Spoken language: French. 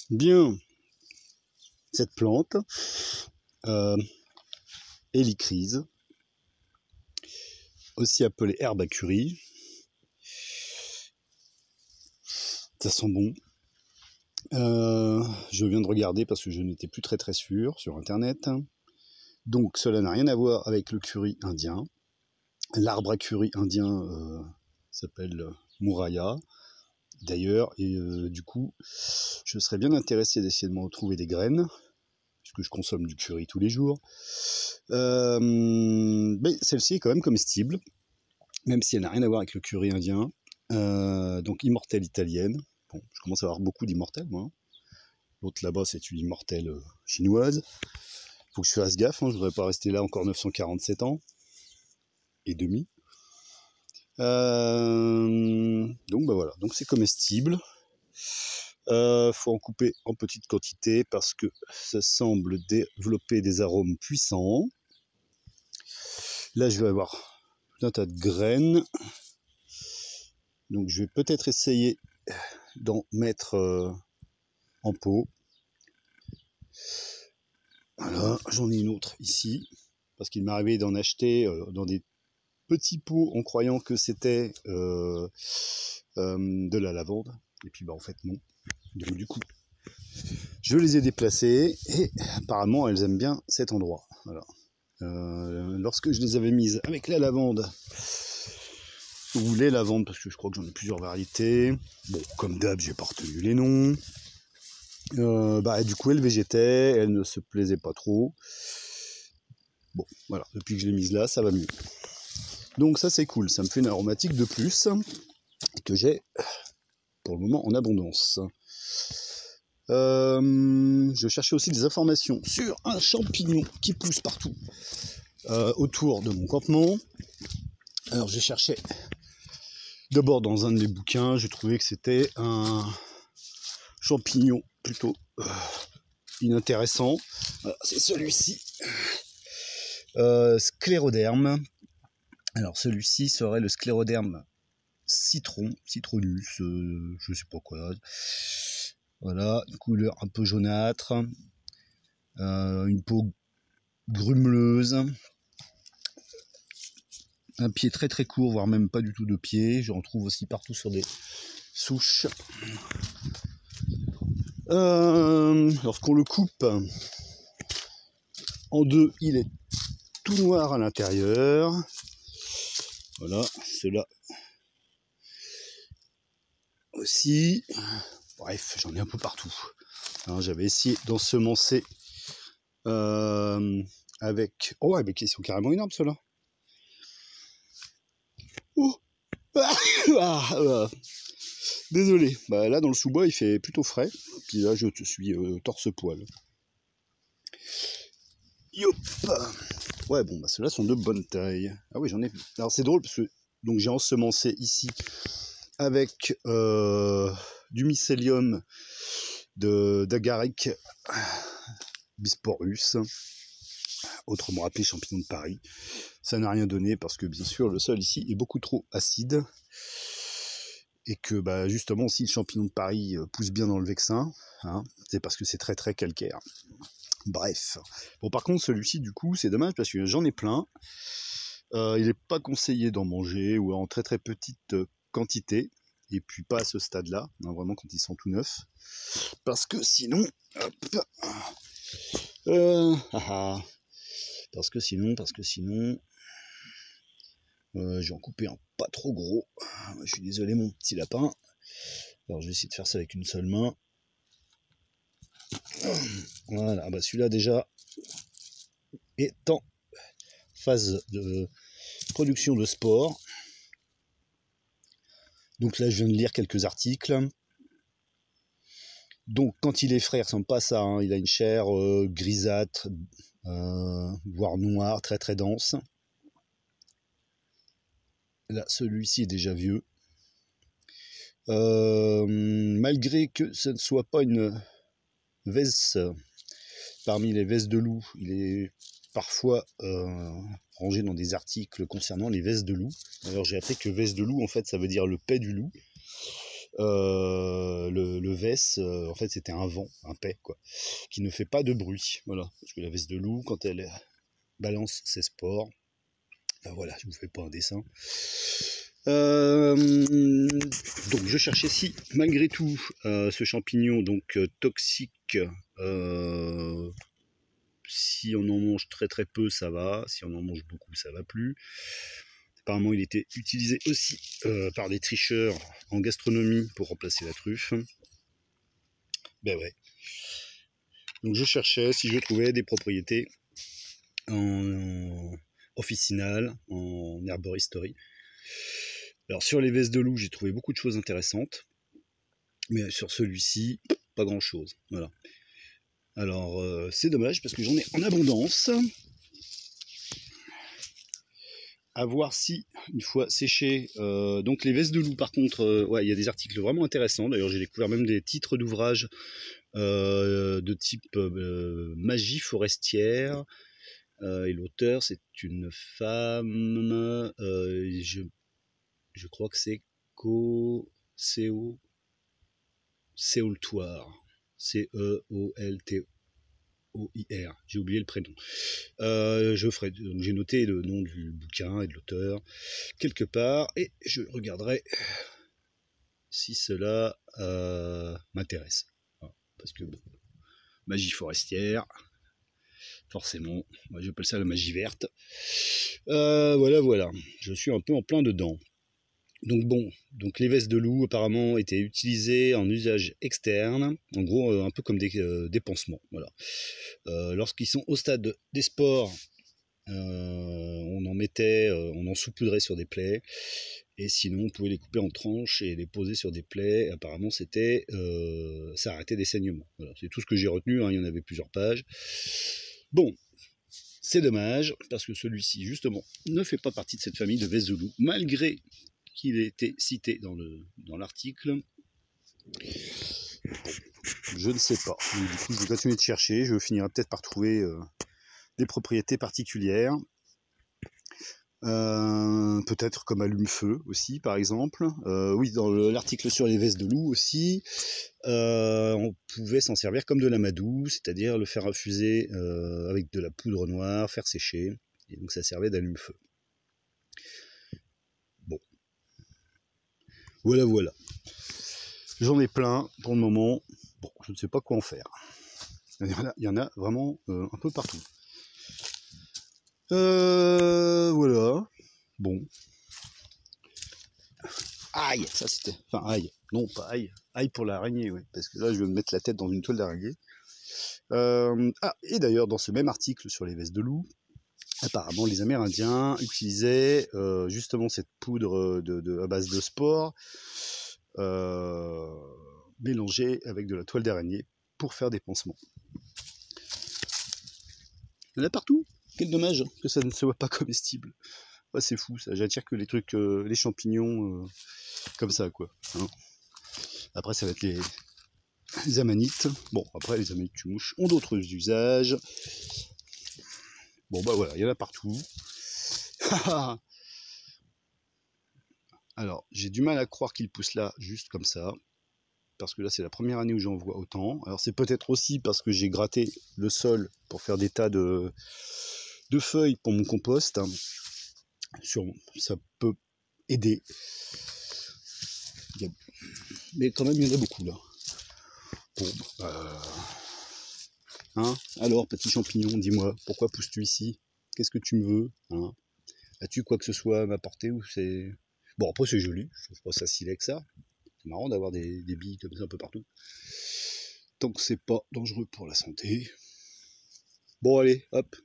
Bien, cette plante, Helichrys, aussi appelée herbe à curry, ça sent bon. Je viens de regarder parce que je n'étais plus très sûr sur internet. Donc cela n'a rien à voir avec le curry indien. L'arbre à curry indien s'appelle Mouraya d'ailleurs, et du coup je serais bien intéressé d'essayer de m'en trouver des graines puisque je consomme du curry tous les jours. Mais celle-ci est quand même comestible, même si elle n'a rien à voir avec le curry indien. Donc immortelle italienne. Bon, je commence à avoir beaucoup d'immortelles moi. L'autre là-bas c'est une immortelle chinoise. Faut que je fasse gaffe, hein, je voudrais pas rester là encore 947 ans et demi. Donc bah voilà, donc c'est comestible. Faut en couper en petite quantité parce que ça semble développer des arômes puissants. Là je vais avoir tout un tas de graines, donc je vais peut-être essayer d'en mettre en pot. Voilà, j'en ai une autre ici parce qu'il m'est arrivé d'en acheter dans des petits pots en croyant que c'était de la lavande, et puis bah en fait non. Donc du coup je les ai déplacées et apparemment elles aiment bien cet endroit. Voilà. Lorsque je les avais mises avec la lavande ou les lavandes, parce que je crois que j'en ai plusieurs variétés, bon comme d'hab j'ai pas retenu les noms, du coup elles végétaient, elles ne se plaisaient pas trop. Bon voilà, depuis que je l'ai mise là ça va mieux. Donc ça c'est cool, ça me fait une aromatique de plus que j'ai pour le moment en abondance. Je cherchais aussi des informations sur un champignon qui pousse partout autour de mon campement. Alors j'ai cherché d'abord dans un de mes bouquins, j'ai trouvé que c'était un champignon plutôt inintéressant. Voilà, c'est celui-ci, scléroderme. Alors celui-ci serait le scléroderme citronus, je sais pas quoi. Voilà, une couleur un peu jaunâtre, une peau grumeleuse, un pied très court, voire même pas du tout de pied. J'en trouve aussi partout sur des souches. Lorsqu'on le coupe en deux, il est tout noir à l'intérieur. Voilà, cela aussi. Bref, j'en ai un peu partout. Alors, j'avais essayé d'ensemencer avec... Oh ouais, mais ils sont carrément énormes ceux-là. Oh désolé, là dans le sous-bois il fait plutôt frais. Puis là je te suis torse-poil. Yop. Ouais bon ceux-là sont de bonne taille. Ah oui j'en ai. Alors c'est drôle parce que donc j'ai ensemencé ici avec du mycélium d'Agaric bisporus, autrement appelé champignon de Paris. Ça n'a rien donné parce que bien sûr le sol ici est beaucoup trop acide. Et que justement si le champignon de Paris pousse bien dans le Vexin, hein, c'est parce que c'est très calcaire. Bref. Bon par contre celui-ci du coup c'est dommage parce que j'en ai plein. Il n'est pas conseillé d'en manger ou en très petite quantité. Et puis pas à ce stade-là, hein, vraiment quand ils sont tout neufs. Parce que sinon... parce que sinon... je vais en couper un pas trop gros. Je suis désolé mon petit lapin. Alors je vais essayer de faire ça avec une seule main. Voilà, celui-là déjà est en phase de production de spores. Donc là je viens de lire quelques articles. Donc quand il est frais, il ressemble pas à ça, hein. Il a une chair grisâtre, voire noire, très dense. Là celui-ci est déjà vieux. Malgré que ce ne soit pas une vesse parmi les vesses de loup, il est parfois rangé dans des articles concernant les vesses de loup. D'ailleurs j'ai appris que vesse de loup en fait ça veut dire le paix du loup. le vesse, en fait c'était un vent, un paix quoi, qui ne fait pas de bruit, voilà, parce que la veste de loup quand elle balance ses spores, ben voilà, je vous fais pas un dessin. Donc je cherchais si malgré tout ce champignon donc toxique, si on en mange très très peu ça va, si on en mange beaucoup ça va plus. Apparemment il était utilisé aussi par des tricheurs en gastronomie pour remplacer la truffe. Ben ouais. Donc je cherchais si je trouvais des propriétés en officinales, en herboristerie. Alors sur les vesses de loup j'ai trouvé beaucoup de choses intéressantes, mais sur celui-ci pas grand chose, voilà. Alors c'est dommage parce que j'en ai en abondance. À voir si, une fois séché, donc les vestes de loup par contre, ouais, il y a des articles vraiment intéressants. D'ailleurs j'ai découvert même des titres d'ouvrages de type magie forestière. Et l'auteur c'est une femme, je crois que c'est Ceoltoir. C-E-O-L-T-O-I-R, j'ai oublié le prénom. J'ai noté le nom du bouquin et de l'auteur quelque part et je regarderai si cela m'intéresse. Voilà, parce que bon, magie forestière, forcément, moi j'appelle ça la magie verte. Voilà, je suis un peu en plein dedans. Donc bon, donc les vestes de loup apparemment étaient utilisées en usage externe, en gros un peu comme des pansements. Voilà. Lorsqu'ils sont au stade des spores, on en saupoudrait sur des plaies, et sinon on pouvait les couper en tranches et les poser sur des plaies. Et apparemment ça arrêtait des saignements. Voilà, c'est tout ce que j'ai retenu, hein, il y en avait plusieurs pages. Bon. C'est dommage, parce que celui-ci, justement, ne fait pas partie de cette famille de vestes de loup, malgré qu'il ait été cité dans l'article. Je ne sais pas. Donc, du coup, je vais continuer de chercher. Je finirai peut-être par trouver des propriétés particulières. Peut-être comme allume-feu aussi, par exemple. Oui, dans l'article sur les vestes de loup aussi, on pouvait s'en servir comme de l'amadou, c'est-à-dire le faire infuser avec de la poudre noire, faire sécher, et donc ça servait d'allume-feu. Bon. Voilà. J'en ai plein pour le moment. Bon, je ne sais pas quoi en faire. Il y en a vraiment un peu partout. Voilà. Bon. Aïe, ça c'était. Enfin, aïe. Non, pas aïe. Aïe pour l'araignée, oui. Parce que là, je vais me mettre la tête dans une toile d'araignée. Et d'ailleurs, dans ce même article sur les vestes de loup, apparemment, les Amérindiens utilisaient justement cette poudre à base de spores mélangée avec de la toile d'araignée pour faire des pansements. Il y en a partout. Quel dommage que ça ne soit pas comestible. Ouais, c'est fou ça. J'attire que les trucs, les champignons comme ça quoi. Hein. Après ça va être les amanites. Bon, après les amanites mouches ont d'autres usages. Bon bah voilà, il y en a partout. Alors, j'ai du mal à croire qu'ils poussent là, juste comme ça. Parce que là, c'est la première année où j'en vois autant. Alors, c'est peut-être aussi parce que j'ai gratté le sol pour faire des tas de feuilles pour mon compost. Ça peut aider. Mais quand même, il y en a beaucoup là. Bon, hein, alors, petit champignon, dis-moi, pourquoi pousses-tu ici? Qu'est-ce que tu me veux, hein? As-tu quoi que ce soit à m'apporter ou c'est... Bon, après, c'est joli. Je trouve pas ça si laid que ça. C'est marrant d'avoir des billes comme ça un peu partout. Tant que c'est pas dangereux pour la santé. Bon, allez, hop.